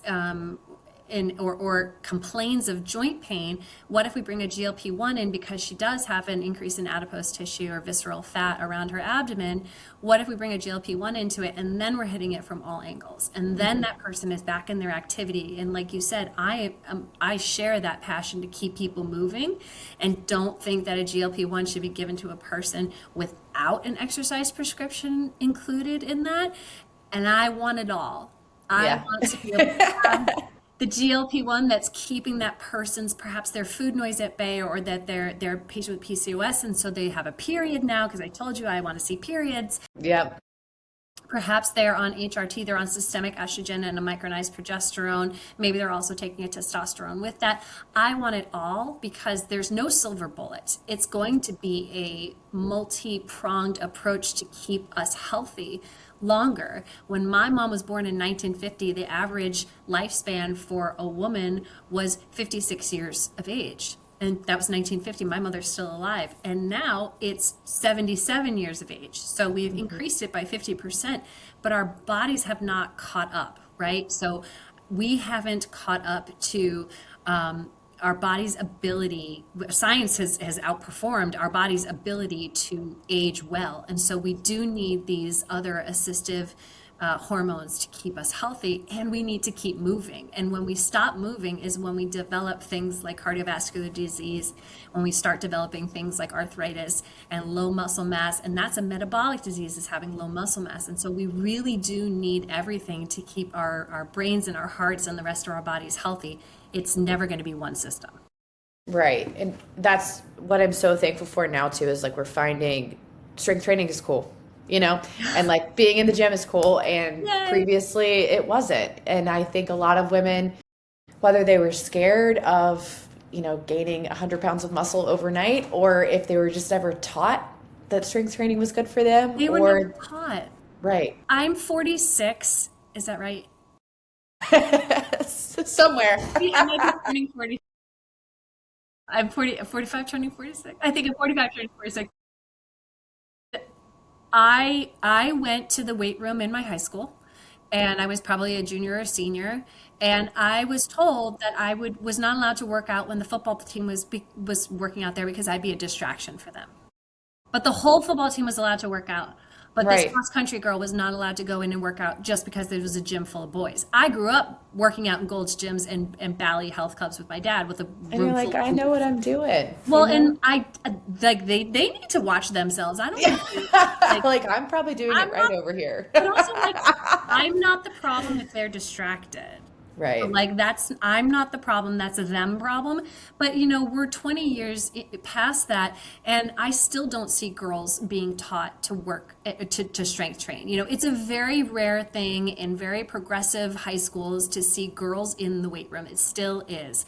or complains of joint pain, what if we bring a GLP-1 in because she does have an increase in adipose tissue or visceral fat around her abdomen? What if we bring a GLP-1 into it and then we're hitting it from all angles? And then that person is back in their activity. And like you said, I share that passion to keep people moving, and don't think that a GLP-1 should be given to a person without an exercise prescription included in that. And I want it all. I want to be able to have the GLP-1 that's keeping that person's, perhaps their food noise at bay, or that they're a patient with PCOS and so they have a period now because I told you I want to see periods. Yep. Perhaps they're on HRT, they're on systemic estrogen and a micronized progesterone. Maybe they're also taking a testosterone with that. I want it all because there's no silver bullet. It's going to be a multi-pronged approach to keep us healthy longer. When my mom was born in 1950, the average lifespan for a woman was 56 years of age. And that was 1950. My mother's still alive. And now it's 77 years of age. So we've increased it by 50%, but our bodies have not caught up, right? So we haven't caught up to our body's ability. Science has outperformed our body's ability to age well. And so we do need these other assistive hormones to keep us healthy, and we need to keep moving. And when we stop moving is when we develop things like cardiovascular disease, when we start developing things like arthritis and low muscle mass, and that's a metabolic disease, is having low muscle mass. And so we really do need everything to keep our brains and our hearts and the rest of our bodies healthy. It's never going to be one system. Right. And that's what I'm so thankful for now too, is like we're finding strength training is cool. And like being in the gym is cool. And Yay. Previously it wasn't. And I think a lot of women, whether they were scared of, gaining 100 pounds of muscle overnight, or if they were just never taught that strength training was good for them. They were never taught. Right. I'm 46. Is that right? Somewhere. I might be turning 40. I'm 45 turning 46. I think I'm 45 turning 46. I went to the weight room in my high school, and I was probably a junior or senior, and I was told that I was not allowed to work out when the football team was working out there because I'd be a distraction for them. But the whole football team was allowed to work out. But Right. This cross-country girl was not allowed to go in and work out just because there was a gym full of boys. I grew up working out in Gold's gyms and Bally health clubs with my dad with a room And you're like, full of I know what I'm doing. Well, and I like they need to watch themselves. I don't need to, like I'm probably doing I'm it right not- over here. but also like I'm not the problem if they're distracted. Right. Like I'm not the problem, that's a them problem. But we're 20 years past that, and I still don't see girls being taught to work to strength train. It's a very rare thing in very progressive high schools to see girls in the weight room. It still is.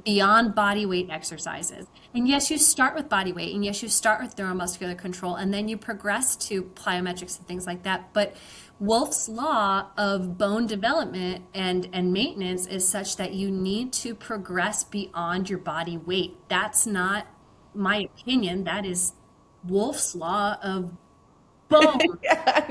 Beyond body weight exercises. And yes, you start with body weight, and yes, you start with neuromuscular control, and then you progress to plyometrics and things like that. But Wolff's law of bone development and maintenance is such that you need to progress beyond your body weight. That's not my opinion. That is Wolff's law of bone.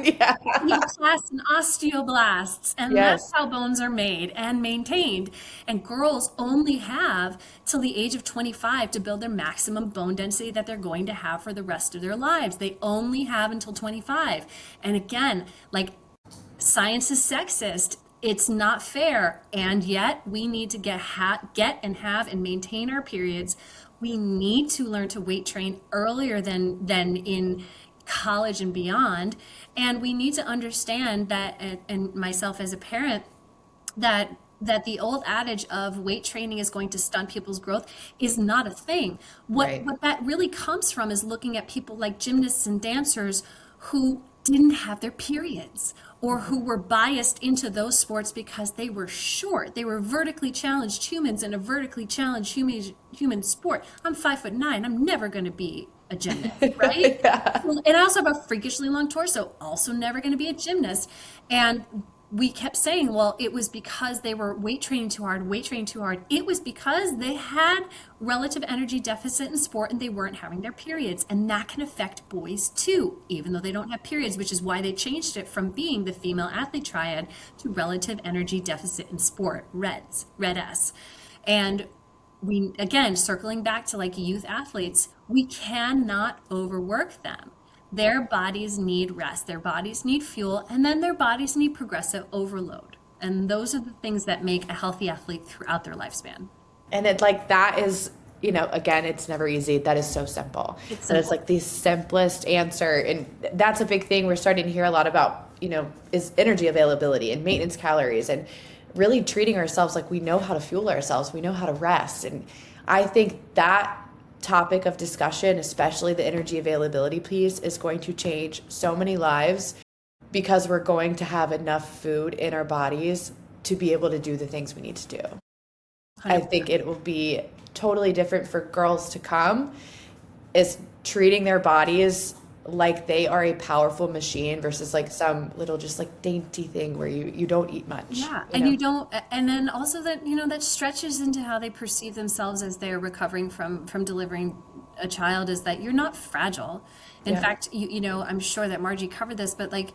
Yeah. Osteoclasts and osteoblasts, and Yes. that's how bones are made and maintained. And girls only have till the age of 25 to build their maximum bone density that they're going to have for the rest of their lives. They only have until 25. And again, like, science is sexist. It's not fair. And yet we need to get and have and maintain our periods. We need to learn to weight train earlier than in college and beyond. And we need to understand that, and myself as a parent, that the old adage of weight training is going to stunt people's growth is not a thing. Right. What that really comes from is looking at people like gymnasts and dancers who didn't have their periods, or who were biased into those sports because they were short. They were vertically challenged humans in a vertically challenged human sport. I'm 5'9". I'm never going to be a gymnast, right? Yeah. And I also have a freakishly long torso, also never going to be a gymnast. And we kept saying, well, it was because they were weight training too hard, weight training too hard. It was because they had relative energy deficit in sport and they weren't having their periods. And that can affect boys too, even though they don't have periods, which is why they changed it from being the female athlete triad to relative energy deficit in sport, REDS, RED-S. And we, again, circling back to like youth athletes, we cannot overwork them. Their bodies need rest, their bodies need fuel, and then their bodies need progressive overload. And those are the things that make a healthy athlete throughout their lifespan. And it like that is, you know, again, it's never easy. That is so simple. It's like the simplest answer. And that's a big thing we're starting to hear a lot about, you know, is energy availability and maintenance calories and really treating ourselves like we know how to fuel ourselves. We know how to rest. And I think that topic of discussion, especially the energy availability piece, is going to change so many lives because we're going to have enough food in our bodies to be able to do the things we need to do. 100%. I think it will be totally different for girls to come, is treating their bodies like they are a powerful machine versus like some little just like dainty thing where you don't eat much. Yeah. And you don't, and then also that, you know, that stretches into how they perceive themselves as they're recovering from delivering a child, is that you're not fragile. In fact, you know, I'm sure that Margie covered this, but like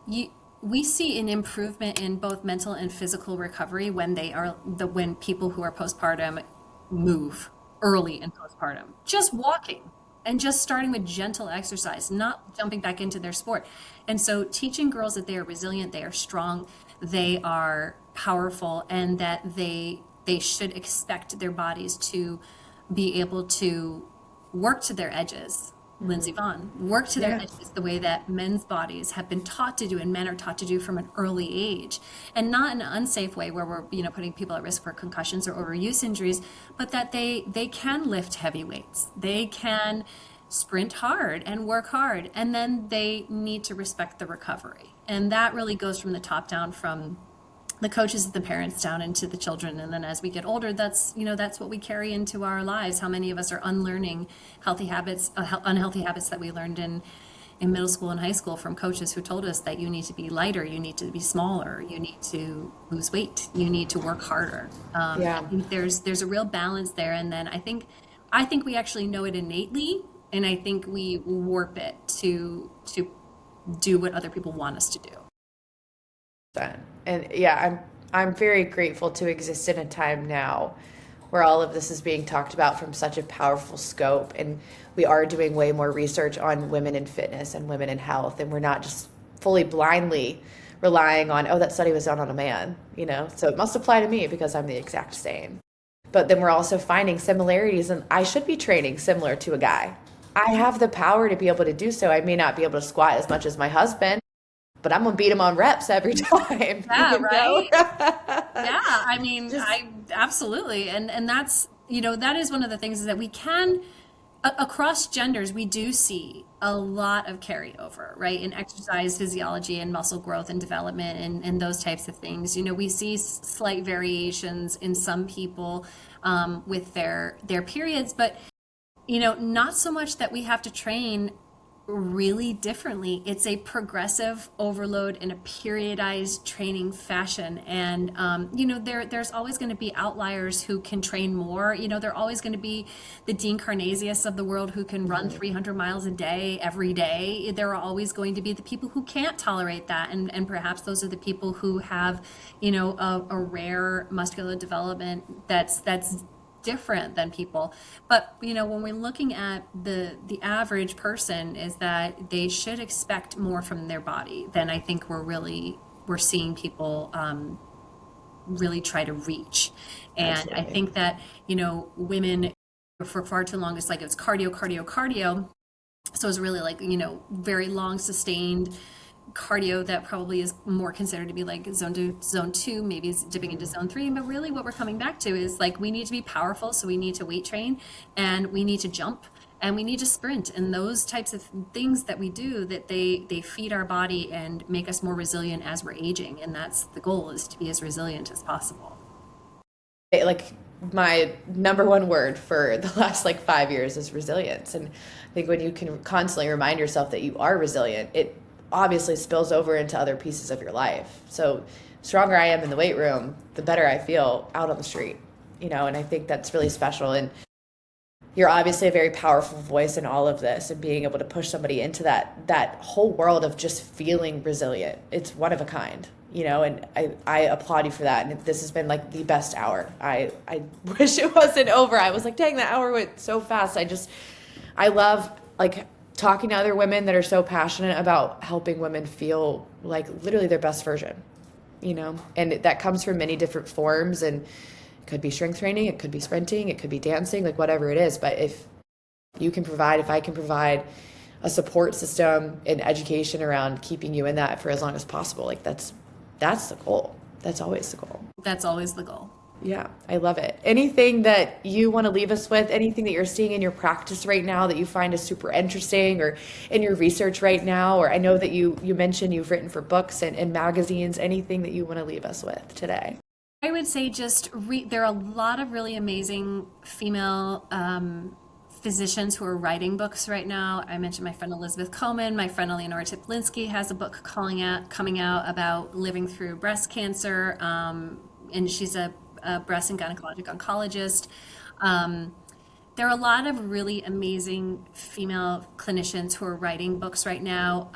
we see an improvement in both mental and physical recovery when when people who are postpartum move early in postpartum, just walking. And just starting with gentle exercise, not jumping back into their sport. And so teaching girls that they are resilient, they are strong, they are powerful, and that they should expect their bodies to be able to work to their edges. Lindsey Vonn, work to their edges the way that men's bodies have been taught to do and men are taught to do from an early age, and not in an unsafe way where we're, you know, putting people at risk for concussions or overuse injuries, but that they can lift heavy weights, they can sprint hard and work hard, and then they need to respect the recovery. And that really goes from the top down, from the coaches and the parents down into the children. And then as we get older, that's, you know, that's what we carry into our lives. How many of us are unlearning healthy habits, unhealthy habits that we learned in middle school and high school from coaches who told us that you need to be lighter, you need to be smaller, you need to lose weight, you need to work harder. I think there's a real balance there. And then I think we actually know it innately, and I think we warp it to do what other people want us to do. And yeah, I'm very grateful to exist in a time now where all of this is being talked about from such a powerful scope, and we are doing way more research on women in fitness and women in health, and we're not just fully blindly relying on, oh, that study was done on a man, you know, so it must apply to me because I'm the exact same. But then we're also finding similarities, and I should be training similar to a guy. I have the power to be able to do so. I may not be able to squat as much as my husband, but I'm going to beat him on reps every time. Yeah, right? Yeah, I mean, I absolutely. And that's, you know, that is one of the things, is that we can, across genders, we do see a lot of carryover, right? In exercise physiology and muscle growth and development and those types of things. You know, we see slight variations in some people with their periods, but, you know, not so much that we have to train really differently. It's a progressive overload in a periodized training fashion. And, you know, there's always going to be outliers who can train more. You know, there are always going to be the Dean Carnesius of the world who can run 300 miles a day, every day. There are always going to be the people who can't tolerate that. And perhaps those are the people who have, you know, a rare muscular development that's different than people. But, you know, when we're looking at the average person, is that they should expect more from their body than I think we're seeing people really try to reach. And absolutely. I think that, you know, women for far too long, it's like it's cardio. So it's really like, you know, very long sustained cardio that probably is more considered to be like zone 2, maybe is dipping into zone 3. But really what we're coming back to is like, we need to be powerful, so we need to weight train, and we need to jump, and we need to sprint, and those types of things that we do, that they feed our body and make us more resilient as we're aging. And that's the goal, is to be as resilient as possible. Like, my number one word for the last like 5 years is resilience. And I think when you can constantly remind yourself that you are resilient, it obviously spills over into other pieces of your life. So stronger I am in the weight room, the better I feel out on the street, you know, and I think that's really special. And you're obviously a very powerful voice in all of this, and being able to push somebody into that whole world of just feeling resilient. It's one of a kind, you know, and I applaud you for that. And this has been like the best hour. I wish it wasn't over. I was like, dang, that hour went so fast. I love like talking to other women that are so passionate about helping women feel like literally their best version, you know, and that comes from many different forms, and it could be strength training, it could be sprinting, it could be dancing, like whatever it is. But if I can provide a support system and education around keeping you in that for as long as possible, like that's the goal. That's always the goal. That's always the goal. Yeah, I love it. Anything that you want to leave us with, anything that you're seeing in your practice right now that you find is super interesting, or in your research right now, or I know that you mentioned you've written for books and magazines, anything that you want to leave us with today? I would say just there are a lot of really amazing female physicians who are writing books right now. I mentioned my friend Elizabeth Coleman. My friend Eleonora Teplinsky has a book coming out about living through breast cancer, and she's a breast and gynecologic oncologist. There are a lot of really amazing female clinicians who are writing books right now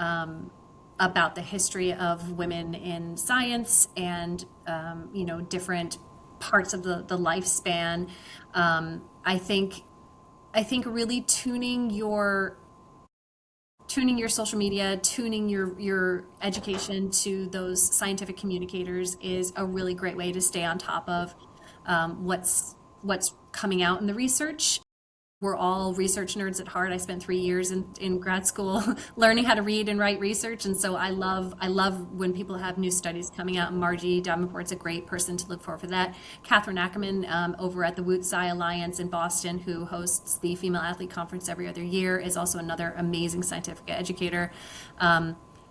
about the history of women in science and different parts of the lifespan. I think really tuning your social media, tuning your education to those scientific communicators is a really great way to stay on top of what's coming out in the research. We're all research nerds at heart. I spent 3 years in grad school learning how to read and write research, and so I love when people have new studies coming out. Margie Davenport's a great person to look for that. Catherine Ackerman over at the Woot Sci Alliance in Boston, who hosts the Female Athlete Conference every other year, is also another amazing scientific educator.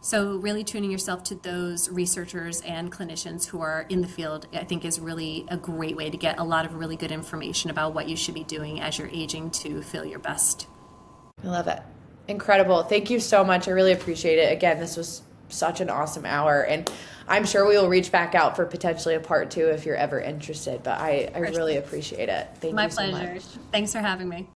So really tuning yourself to those researchers and clinicians who are in the field, I think, is really a great way to get a lot of really good information about what you should be doing as you're aging to feel your best. I love it. Incredible. Thank you so much. I really appreciate it. Again, this was such an awesome hour, and I'm sure we will reach back out for potentially a part 2 if you're ever interested, but I really appreciate it. Thank you so much. My pleasure. Thanks for having me.